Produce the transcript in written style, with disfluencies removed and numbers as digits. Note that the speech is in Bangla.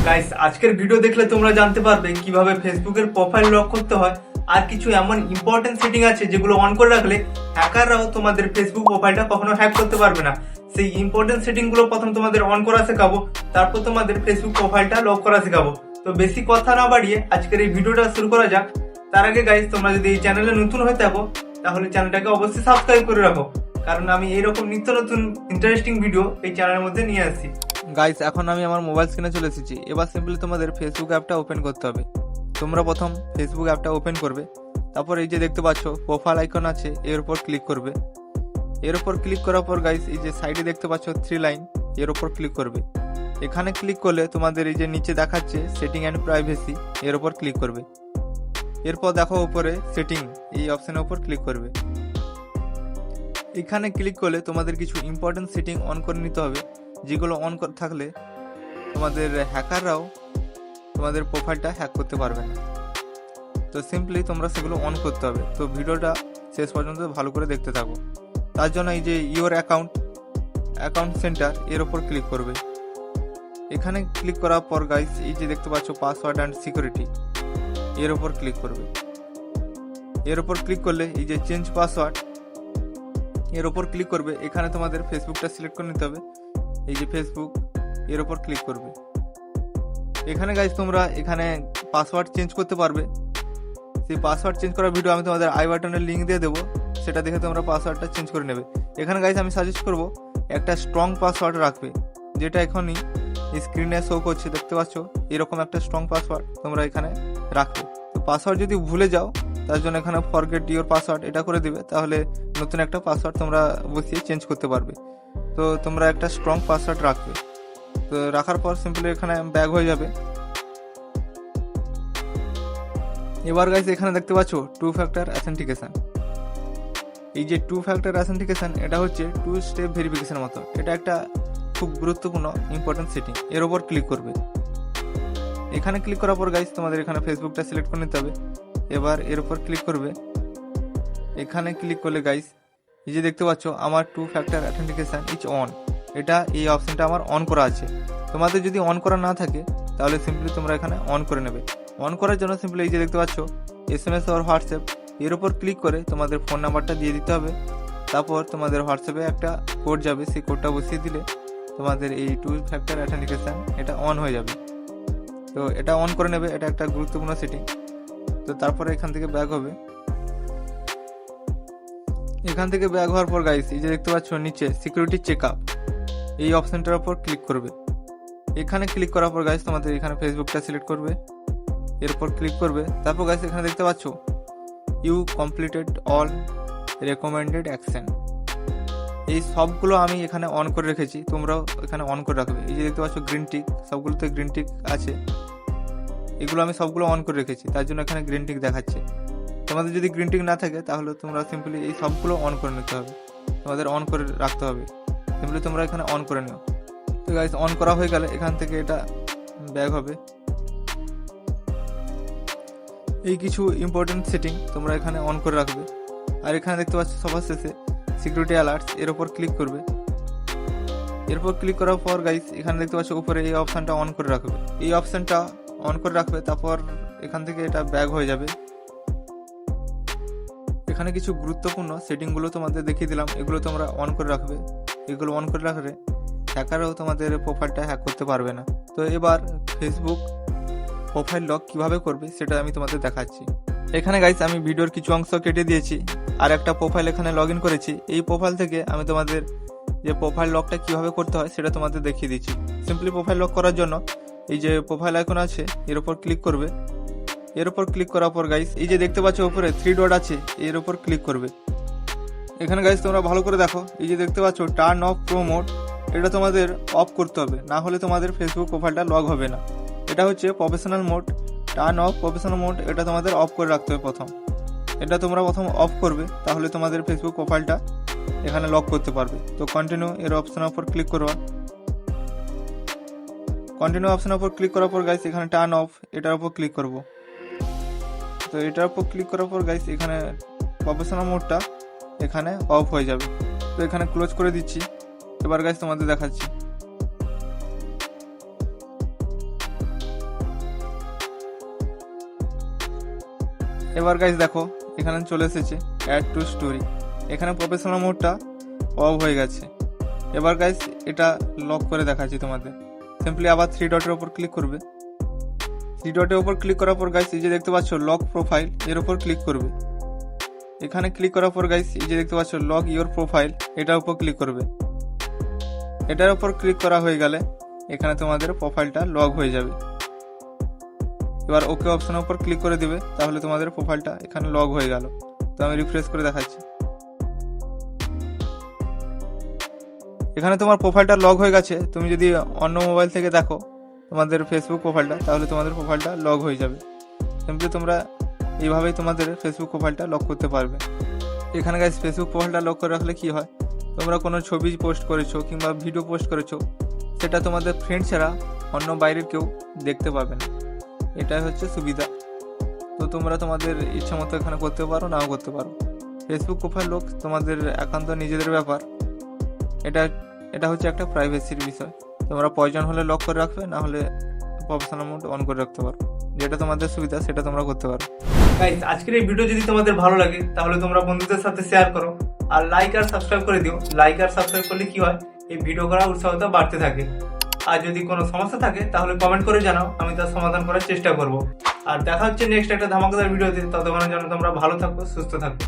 গাইস, আজকের ভিডিও দেখলে তোমরা জানতে পারবে কিভাবে ফেসবুকের প্রোফাইল লক করতে হয় আর কিছু এমন ইম্পর্টেন্ট সেটিং আছে যেগুলো অন করে রাখলে হ্যাকাররাও তোমাদের ফেসবুক প্রোফাইলটা কখনো হ্যাক করতে পারবে না। সেই ইম্পর্টেন্ট সেটিং গুলো প্রথম তোমাদের অন করা শেখাবো, তারপর তোমাদের ফেসবুক প্রোফাইলটা লক করা শেখাবো। তো বেশি কথা না বাড়িয়ে আজকের এই ভিডিওটা শুরু করা যাক। তার আগে গাইস, তোমরা যদি এই চ্যানেলে নতুন হয়ে থাকো তাহলে চ্যানেলটাকে অবশ্যই সাবস্ক্রাইব করে রাখো, কারণ আমি এইরকম নিত্য নতুন ইন্টারেস্টিং ভিডিও এই চ্যানেলের মধ্যে নিয়ে আসি। গাইস, এখন আমি আমার মোবাইল স্ক্রিনে চলে এসেছি। এবার সিম্পলি তোমাদের ফেসবুক অ্যাপটা ওপেন করতে হবে। তোমরা প্রথম ফেসবুক অ্যাপটা ওপেন করবে, তারপর এই যে দেখতে পাচ্ছ প্রোফাইল আইকন আছে, এর উপর ক্লিক করবে। এর উপর ক্লিক করার পর গাইস, এই যে সাইডে দেখতে পাচ্ছ 3 লাইন, এর উপর ক্লিক করবে। এখানে ক্লিক করলে তোমাদের এই যে নিচে দেখাচ্ছে সেটিং অ্যান্ড প্রাইভেসি, এর উপর ক্লিক করবে। এরপর দেখো উপরে সেটিং, এই অপশনের উপর ক্লিক করবে। এখানে ক্লিক করলে তোমাদের কিছু ইম্পর্টেন্ট সেটিং অন করে নিতে হবে, যেগুলো অন করে থাকলে তোমাদের হ্যাকাররাও তোমাদের প্রোফাইলটা হ্যাক করতে পারবে না। তো সিম্পলি তোমরা সেগুলো অন করতে হবে। তো ভিডিওটা শেষ পর্যন্ত ভালো করে দেখতে থাকো। তার জন্য এই যে ইওর অ্যাকাউন্ট সেন্টার, এর ওপর ক্লিক করবে। এখানে ক্লিক করার পর গাইস, এই যে দেখতে পাচ্ছ পাসওয়ার্ড অ্যান্ড সিকিউরিটি, এর ওপর ক্লিক করবে। এর ওপর ক্লিক করলে এই যে চেঞ্জ পাসওয়ার্ড, এর ওপর ক্লিক করবে। এখানে তোমাদের ফেসবুকটা সিলেক্ট করে নিতে হবে, এই যে ফেসবুক, এর ওপর ক্লিক করবে। এখানে গাইস তোমরা এখানে পাসওয়ার্ড চেঞ্জ করতে পারবে। সেই পাসওয়ার্ড চেঞ্জ করার ভিডিও আমি তোমাদের আই বাটনের লিঙ্ক দিয়ে দেবো, সেটা দেখে তোমরা পাসওয়ার্ডটা চেঞ্জ করে নেবে। এখানে গাইস আমি সাজেস্ট করব একটা স্ট্রং পাসওয়ার্ড রাখবে, যেটা এখনই স্ক্রিনে শো করছে, দেখতে পাচ্ছ এরকম একটা স্ট্রং পাসওয়ার্ড তোমরা এখানে রাখবে। তো পাসওয়ার্ড যদি ভুলে যাও, তার জন্য এখানে ফরগেট ইওর পাসওয়ার্ড এটা করে দিবে, তাহলে নতুন একটা পাসওয়ার্ড তোমরা বসিয়ে চেঞ্জ করতে পারবে। তো তোমরা একটা স্ট্রং পাসওয়ার্ড রাখবে। তো রাখার পর সিম্পলি এখানে ব্যাক হয়ে যাবে। এবার গাইস এখানে দেখতে পাচ্ছ 2 ফ্যাক্টর অথেন্টিকেশন। এই যে 2 ফ্যাক্টর অথেন্টিকেশন, এটা হচ্ছে 2 স্টেপ ভেরিফিকেশন মতো। এটা একটা খুব গুরুত্বপূর্ণ ইম্পর্টেন্ট সেটিং, এর ওপর ক্লিক করবে। এখানে ক্লিক করার পর গাইস তোমাদের এখানে ফেসবুকটা সিলেক্ট করে নিতে হবে। এবার এর উপর ক্লিক করবে। এখানে ক্লিক করলে গাইস, এই যে দেখতে পাচ্ছ আমার 2 ফ্যাক্টর অথেন্টিকেশন ইজ অন, এটা এই অপশনটা আমার অন করা আছে। তোমাদের যদি অন করা না থাকে তাহলে সিম্পলি তোমরা এখানে অন করে নেবে। অন করার জন্য সিম্পলি এই যে দেখতে পাচ্ছ SMS আর হোয়াটসঅ্যাপ, এর উপর ক্লিক করে তোমাদের ফোন নাম্বারটা দিয়ে দিতে হবে। তারপর তোমাদের হোয়াটসঅ্যাপে একটা কোড যাবে, সেই কোডটা বসিয়ে দিলে তোমাদের এই 2 ফ্যাক্টর অথেন্টিকেশন এটা অন হয়ে যাবে। তো এটা অন করে নেবে, এটা একটা গুরুত্বপূর্ণ সেটিং। তো তারপরে এখান থেকে ব্যাক হবে। এখান থেকে ব্যাক হওয়ার পর গাইস, এই যে দেখতে পাচ্ছ নিচে সিকিউরিটি চেকআপ, এই অপশনটার উপর ক্লিক করবে। এখানে ক্লিক করার পর গাইস তোমাদের এখানে ফেসবুকটা সিলেক্ট করবে, এরপর ক্লিক করবে। তারপর গাইস এখানে দেখতে পাচ্ছ you completed all recommended action, এই সবগুলো আমি এখানে অন করে রেখেছি, তোমরাও এখানে অন করে রাখবে। এই যে দেখতে পাচ্ছ গ্রিন টিক, সবগুলোতে গ্রিন টিক আছে, এগুলো আমি সবগুলো অন করে রেখেছি, তার জন্য এখানে গ্রিন টিক দেখাচ্ছে। তোমাদের যদি গ্রিন টিক না থাকে তাহলে তোমরা সিম্পলি এই সবগুলো অন করে নিতে হবে, তোমাদের অন করে রাখতে হবে। সিম্পলি তোমরা এখানে অন করে নিও। তো গাইস অন করা হয়ে গেলে এখান থেকে এটা ব্যাক হবে। এই কিছু ইম্পর্টেন্ট সেটিং তোমরা এখানে অন করে রাখবে। আর এখানে দেখতে পাচ্ছ সবার শেষে সিকিউরিটি অ্যালার্টস, এর উপর ক্লিক করবে। এরপর ক্লিক করার পর গাইস এখানে দেখতে পাচ্ছ উপরে এই অপশনটা অন করে রাখবে, এই অপশনটা অন করে রাখবে। তারপর এখান থেকে এটা ব্যাক হয়ে যাবে। এখানে কিছু গুরুত্বপূর্ণ সেটিংগুলো তোমাদের দেখিয়ে দিলাম, এগুলো তোমরা অন করে রাখবে। এগুলো অন করে রাখলে হ্যাকারও তোমাদের প্রোফাইলটা হ্যাক করতে পারবে না। তো এবার ফেসবুক প্রোফাইল লক কিভাবে করবে সেটা আমি তোমাদের দেখাচ্ছি। এখানে গাইস আমি ভিডিওর কিছু অংশ কেটে দিয়েছি, আর একটা প্রোফাইল এখানে লগ ইন করেছি। এই প্রোফাইল থেকে আমি তোমাদের যে প্রোফাইল লকটা কিভাবে করতে হয় সেটা তোমাদের দেখিয়ে দিচ্ছি। সিম্পলি প্রোফাইল লক করার জন্য এই যে প্রোফাইল আইকন আছে, এর উপর ক্লিক করবে। এর উপর ক্লিক করার পর গাইস এই যে দেখতে পাচ্ছ উপরে 3 ডট আছে, এর উপর ক্লিক করবে। এখানে গাইস তোমরা ভালো করে দেখো, এই যে দেখতে পাচ্ছ টার্ন অফ প্রো মোড, এটা তোমাদের অফ করতে হবে, না হলে তোমাদের ফেসবুক প্রোফাইলটা লগ হবে না। এটা হচ্ছে professional mode, turn off professional mode, এটা তোমাদের অফ করে রাখতে হবে প্রথম। এটা তোমরা প্রথম অফ করবে, তাহলে তোমাদের ফেসবুক প্রোফাইলটা এখানে লক করতে পারবে। তো কন্টিনিউ এর অপশনের উপর ক্লিক করবা। কন্টিনিউ অপশনের উপর ক্লিক করার পর গাইস এখানে টার্ন অফ, এটার উপর ক্লিক করব। তো এটার উপর ক্লিক করার পর গাইস এখানে প্রফেশনাল মোডটা এখানে অফ হয়ে যাবে। তো এখানে ক্লোজ করে দিচ্ছি। এবার গাইস তোমাদের দেখাচ্ছি। এবার গাইস দেখো এখানে চলে এসেছে অ্যাড টু স্টোরি, এখানে প্রফেশনাল মোডটা অফ হয়ে গেছে। এবার গাইস এটা লক করে দেখাচ্ছি তোমাদের। সিম্পলি আবার থ্রি ডটের উপর ক্লিক করবে। থ্রি ডটের উপর ক্লিক করার পর গাইস এই যে দেখতে পাচ্ছ লক প্রোফাইল, এর উপর ক্লিক করবে। এখানে ক্লিক করার পর গাইস এই যে দেখতে পাচ্ছ লক ইওর প্রোফাইল, এটার উপর ক্লিক করবে। এটার উপর ক্লিক করা হয়ে গেলে এখানে তোমাদের প্রোফাইলটা লগ হয়ে যাবে। এবার ওকে অপশনের উপর ক্লিক করে দিবে, তাহলে তোমাদের প্রোফাইলটা এখানে লগ হয়ে গেল। তো আমি রিফ্রেশ করে দেখাচ্ছি। এখানে তোমার প্রোফাইলটা লগ হয়ে গেছে। তুমি যদি অন্য মোবাইল থেকে দেখো তোমাদের ফেসবুক প্রোফাইলটা, তাহলে তোমাদের প্রোফাইলটা লগ হয়ে যাবে। সিম্পলি তোমরা এইভাবেই তোমাদের ফেসবুক প্রোফাইলটা লক করতে পারবে। এখানে গাইস ফেসবুক প্রোফাইলটা লক করে রাখলে কি হয়, তোমরা কোনো ছবি পোস্ট করেছো কিংবা ভিডিও পোস্ট করেছো, সেটা তোমাদের ফ্রেন্ড ছাড়া অন্য বাইরের কেউ দেখতে পাবে না। এটাই হচ্ছে সুবিধা। তো তোমরা তোমাদের ইচ্ছা মতো এখানে করতে পারো, নাও করতে পারো। ফেসবুক প্রোফাইল লক তোমাদের একান্ত নিজেদের ব্যাপার। এটা এটা হচ্ছে একটা প্রাইভেসির বিষয়। তোমরা প্রয়োজন হলে লক করে রাখবে, না হলে প্রফেশনাল মোড অন করে রাখতে পারো। যেটা তোমাদের সুবিধা সেটা তোমরা করতে পারো। গাইস আজকের এই ভিডিও যদি তোমাদের ভালো লাগে তাহলে তোমরা বন্ধুদের সাথে শেয়ার করো, আর লাইক আর সাবস্ক্রাইব করে দিও। লাইক আর সাবস্ক্রাইব করলে কি হয়, এই ভিডিও করার উৎসাহতা বাড়তে থাকে। আর যদি কোনো সমস্যা থাকে তাহলে কমেন্ট করে জানাও, আমি তার সমাধান করার চেষ্টা করব। আর দেখা হচ্ছে নেক্সট একটা ধামাকাদার ভিডিওতে। ততক্ষণের জন্য তোমরা ভালো থাকো, সুস্থ থাকো।